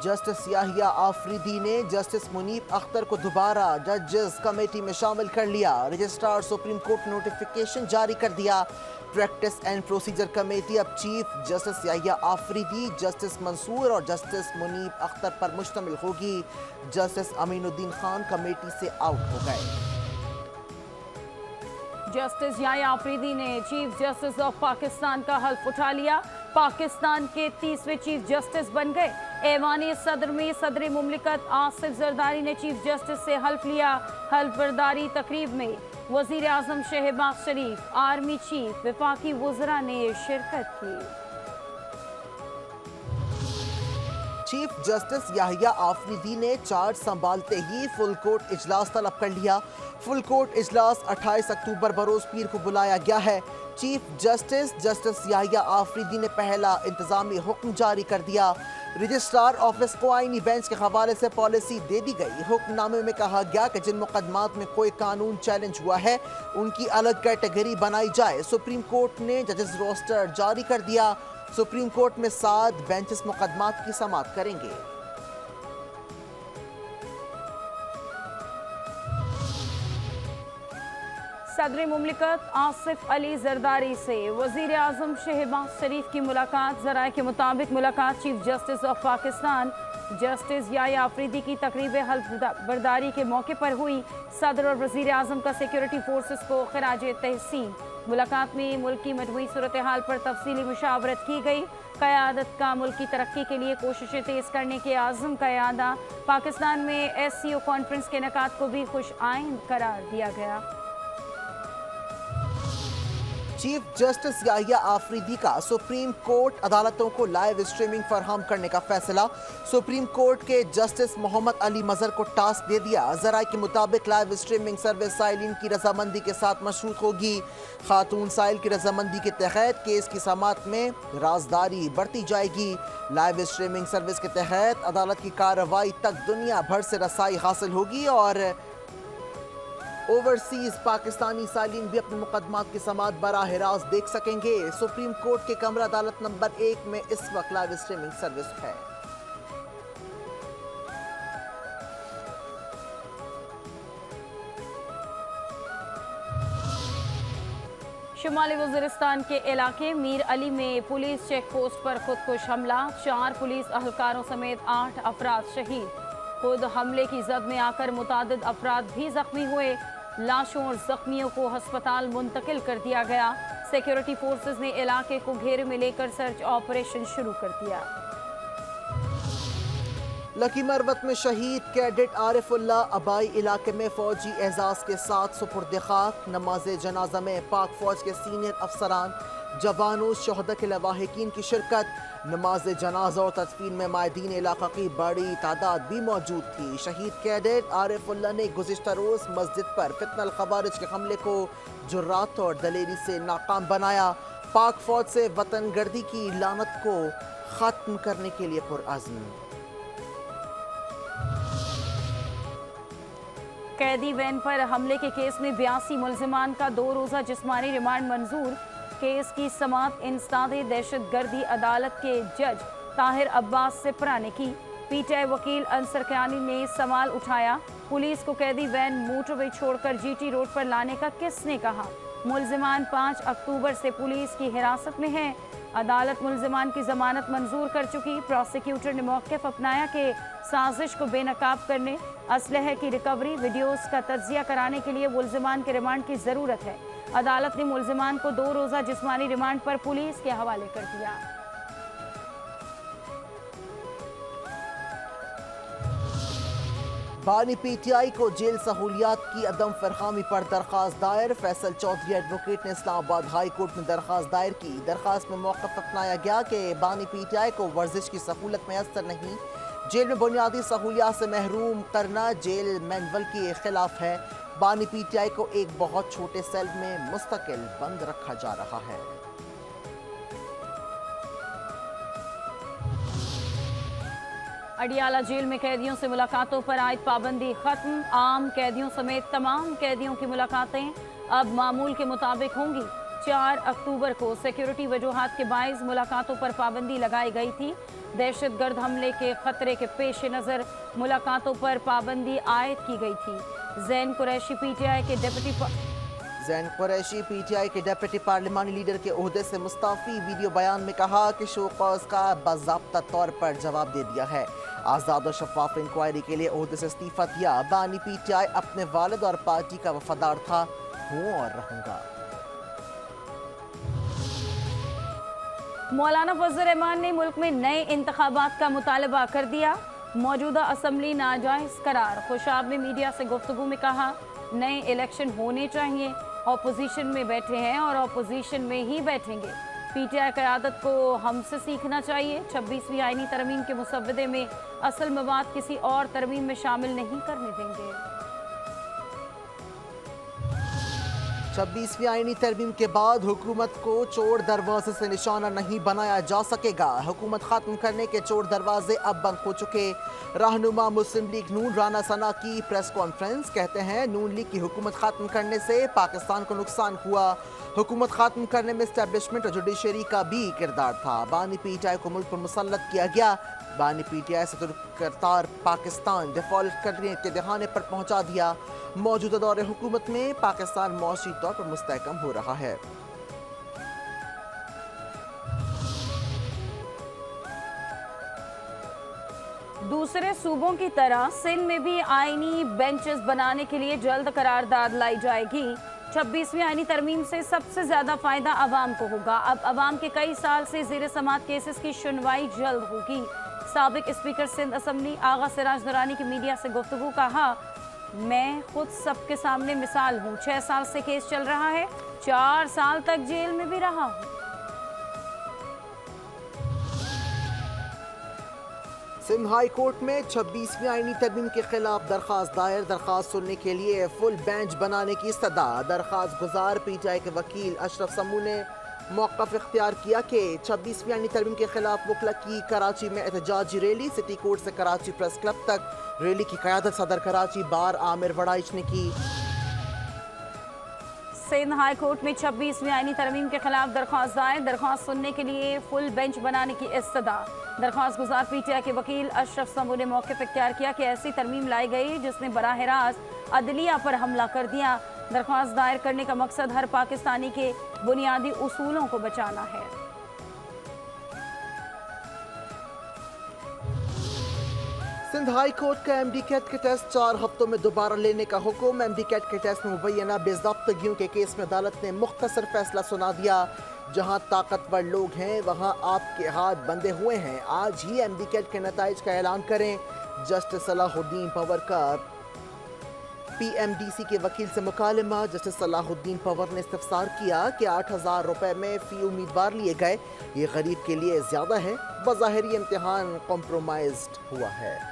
Justice Yahya Afridi ने justice Munib Akhtar को दोबारा जजेस कमेटी में शामिल कर लिया। रजिस्ट्रार सुप्रीम कोर्ट नोटिफिकेशन जारी कर दिया। प्रैक्टिस एंड प्रोसीजर कमेटी अब chief justice Yahya Afridi, justice Mansoor और जस्टिस मुनीब अख्तर पर मुश्तमिल होगी। जस्टिस अमीनुद्दीन खान कमेटी से आउट हो गए। जस्टिस याहिया आफरीदी ने चीफ जस्टिस ऑफ पाकिस्तान का हल्फ उठा लिया। पाकिस्तान के 30वें चीफ जस्टिस बन गए। ऐवानी सदर में सदर मुमलिकत आसिफ जरदारी ने चीफ जस्टिस से हल्फ लिया। हल्फ बर्दारी तकरीब में वजीर आजम शहबाज शरीफ, आर्मी चीफ, वफाकी वज़रा ने शिरकत की। चीफ जस्टिस याहिया आफरीदी ने चार्ज संभालते ही फुल कोर्ट इजलास तलब कर लिया। फुल कोर्ट इजलास 28 अक्टूबर बरोज पीर को बुलाया गया है। Chief justice justice Yahya Afridi ने पहला इंतजामी हुक्म जारी कर दिया। रजिस्ट्रार ऑफिस को आईनी बेंच के हवाले से पॉलिसी दे दी गई। हुक्मनामे में कहा गया कि जिन मुकदमात में कोई कानून चैलेंज हुआ है उनकी अलग कैटेगरी बनाई जाए। सुप्रीम कोर्ट ने जजेस रोस्टर जारी कर दिया। सुप्रीम कोर्ट में 7 बेंचेस मुकदमात की समाअत करेंगे। सदर मुमलिकत आसिफ अली जरदारी से वजीर आजम शहबाज शरीफ की मुलाकात। जराये के मुताबिक मुलाकात chief justice of Pakistan justice Yahya Afridi की तकरीब हल्फ बर्दारी के मौके पर हुई। सदर और वजीर आजम का सिक्योरिटी फोर्सेस को खराज तहसीन। मुलाकात में मुल्क की मजमूई सूरत हाल पर तफसीली मुशावरत की गई। क़यादत का मुल्क की तरक्की के लिए कोशिशें तेज़ करने के आज़म का यादा। पाकिस्तान में SCO कॉन्फ्रेंस के इनेकाद को भी खुश आइंद करार दिया गया। चीफ जस्टिस याहिया आफरीदी का सुप्रीम कोर्ट अदालतों को लाइव स्ट्रीमिंग फराहम करने का फैसला। सुप्रीम कोर्ट के जस्टिस मोहम्मद अली मजहर को टास्क दे दिया। जराये के मुताबिक लाइव स्ट्रीमिंग सर्विस साइलिन की रजामंदी के साथ मशरूत होगी। खातून साइल की रजामंदी के तहत केस की समाअत में राजदारी बरती जाएगी। लाइव स्ट्रीमिंग सर्विस के तहत अदालत की कार्रवाई तक दुनिया भर से रसाई हासिल होगी और ओवरसीज पाकिस्तानी सालीन भी अपने मुकदमात की समाअत बराह रास्त देख सकेंगे। सुप्रीम कोर्ट के कमरा अदालत नंबर 1 में इस वक्त लाइव स्ट्रीमिंग सर्विस है। शुमाली वज़ीरिस्तान के इलाके मीर अली में पुलिस चेक पोस्ट पर खुदकुश हमला। 4 पुलिस अहलकारों समेत 8 अफराद शहीद। खुद हमले की जद में आकर मुतादिद अफराद भी जख्मी हुए। लाशों और जख्मियों को अस्पताल मुंतकिल कर दिया गया। सिक्योरिटी फोर्सेस ने इलाके को घेरे में लेकर सर्च ऑपरेशन शुरू कर दिया। लकी मरवत में शहीद कैडेट आरिफुल्ला अबाई इलाके में फौजी एजाज के साथ सुपुर्द खाक। नमाज जनाजा में पाक फौज के सीनियर अफसरान, जवानों, शहदा के लवाहिकीन की शिरकत। नमाज जनाजा और तदफीन में मायदीन इलाका की बड़ी तादाद भी मौजूद थी। शहीद कैडेट आरिफुल्ला ने गुज़िश्ता रोज़ मस्जिद पर फितनल खवारिज के हमले को जुर्रात और दलेरी से नाकाम बनाया। पाक फौज से वतन गर्दी की लानत को ख़त्म करने के लिए पुरअज़्म। कैदी वैन पर हमले के केस में 82 मुल्ज़िमान का 2 रोज़ा जिस्मानी रिमांड मंजूर। केस की समाअत इंसदादे दहशतगर्दी अदालत के जज ताहिर अब्बास सिपरा ने की। PTI वकील अंसर क़यानी ने सवाल उठाया, पुलिस को कैदी वैन मोटरवे छोड़कर GT रोड पर लाने का किसने कहा? मुल्ज़िमान 5 अक्टूबर से पुलिस की हिरासत में हैं। अदालत मुल्ज़िमान की जमानत मंजूर कर चुकी। प्रोसिक्यूटर ने मौक़िफ़ अपनाया कि साजिश को बेनकाब करने, असलहे की रिकवरी, वीडियोज़ का तज्ज़िया कराने के लिए मुल्ज़िमान के रिमांड की ज़रूरत है। अदालत ने मुल्ज़िमान को 2 रोज़ा जिस्मानी रिमांड पर पुलिस के हवाले कर दिया। बानी PTI को जेल सहूलियात की अदम फरहमी पर दरख्वास्त दायर। फैसल चौधरी एडवोकेट ने इस्लामाबाद हाई कोर्ट में दरख्वास्त दायर की। दरख्वास्त में मौक़िफ़ अपनाया गया कि बानी PTI को वर्जिश की सहूलत मैसर नहीं। जेल में बुनियादी सहूलियात से महरूम करना जेल मैनुअल के खिलाफ है। बानी PTI को एक बहुत छोटे सेल में मुस्तकिल बंद रखा जा रहा है। अडियाला जेल में कैदियों से मुलाकातों पर आयद पाबंदी खत्म। आम कैदियों समेत तमाम कैदियों की मुलाकातें अब मामूल के मुताबिक होंगी। 4 अक्टूबर को सिक्योरिटी वजूहात के बायस मुलाकातों पर पाबंदी लगाई गई थी। दहशतगर्द हमले के खतरे के पेश नज़र मुलाकातों पर पाबंदी आयद की गई थी। जैन कुरैशी पीटीआई के डिप्टी पार्लिमानी लीडर के ओहदे से मुस्ताफी। वीडियो बयान में कहा कि शोकॉज का बाज़ाब्ता तौर पर जवाब दे दिया है। आज़ाद और शफाफ इंक्वायरी के लिए ओहदे से इस्तीफा दिया। बानी पीटीआई अपने वालिद और पार्टी का वफादार था, हूँ और रहूंगा। मौलाना फजल रहमान ने मुल्क में नए इंतखाबात का मुतालबा कर दिया। मौजूदा असम्बली नाजायज करार। खुशाब ने मीडिया से गुफ्तगू में कहा, नए इलेक्शन होने चाहिए। ऑपोजिशन में बैठे हैं और ऑपोजिशन में ही बैठेंगे। पीटीआई क़यादत को हमसे सीखना चाहिए। 26वीं आईनी तरमीम के मुसव्वदे में असल मवाद किसी और तरमीम में शामिल नहीं करने देंगे। 26वीं आईनी तरमीम के बाद हुकूमत को चोर दरवाजे से निशाना नहीं बनाया जा सकेगा। हुकूमत खत्म करने के चोर दरवाजे अब बंद हो चुके। रहनुमा मुस्लिम लीग नून राना सना की प्रेस कॉन्फ्रेंस। कहते हैं, नून लीग की हुकूमत खत्म करने से पाकिस्तान को नुकसान हुआ। हुकूमत खत्म करने में एस्टेब्लिशमेंट और जुडिशरी का भी किरदार था। बानी पीटीआई को मुल्क पर मुसल्लत किया गया। बानी पीटीआई से तुर्क-करतार पाकिस्तान डिफॉल्ट करने के दहाने पर पहुंचा दिया। मौजूदा दौरे हुकूमत में पाकिस्तान मौशी तौर पर मुस्तहकम हो रहा है। दूसरे सूबों की तरह सिंध में भी आईनी बेंचेस बनाने के लिए जल्द करारदाद लाई जाएगी। 26वीं आईनी तरमीम से सबसे ज्यादा फायदा अवाम को होगा। अब अवाम के कई साल से ज़ेर समात केसेस की सुनवाई जल्द होगी। साबिक स्पीकर सिंध असम्बली आगा सिराज दुरानी की मीडिया से गुफ्तगू। कहा, मैं खुद सबके सामने मिसाल हूँ। 6 साल से केस चल रहा है, 4 साल तक जेल में भी रहा हूँ। सिंध हाई कोर्ट में 26वीं आईनी तरमीम के खिलाफ दरखास्त दायर। दरखास्त सुनने के लिए फुल बेंच बनाने की इस्तदा। दरखास्त गुजार पीटीआई के वकील अशरफ समू ने मौक़िफ़ इख्तियार किया कि 26वीं आईनी तरमीम के खिलाफ वकला की कराची में एहतजाजी रैली। सिटी कोर्ट से कराची प्रेस क्लब तक रैली की क़यादत सदर कराची बार आमिर वड़ाइच ने की। सिंध हाई कोर्ट में 26वीं आईनी तरमीम के खिलाफ दरख्वास्त दायर। दरख्वास्त सुनने के लिए फुल बेंच बनाने की इस्तदा। दरख्वास्त गुजार पीटीआई के वकील अशरफ समू ने मौक़िफ़ इख्तियार किया कि ऐसी तरमीम लाई गई जिसने बराह रास्त अदलिया पर हमला कर दिया। दरख्वास्त दायर करने का मकसद हर पाकिस्तानी के बुनियादी उसूलों को बचाना है। सिंध हाई कोर्ट का एमडी कैट के टेस्ट 4 हफ्तों में दोबारा लेने का हुक्म। एमडी कैट के टेस्ट में मुबैना बेज़ाब्तगियों के केस में अदालत ने मुख्तसर फैसला सुना दिया। जहां ताकतवर लोग हैं वहां आपके हाथ बंधे हुए हैं। आज ही एमडी कैट के नताइज का ऐलान करें। जस्टिस सलाहुद्दीन पंवर का पीएमडीसी के वकील से मुकालमा। जस्टिस सलाहुद्दीन पंवर ने इस्तफसार किया कि 8,000 रुपए में फी उम्मीदवार लिए गए। ये गरीब के लिए ज़्यादा है। बज़ाहिर इम्तिहान कॉम्प्रोमाइज्ड हुआ है।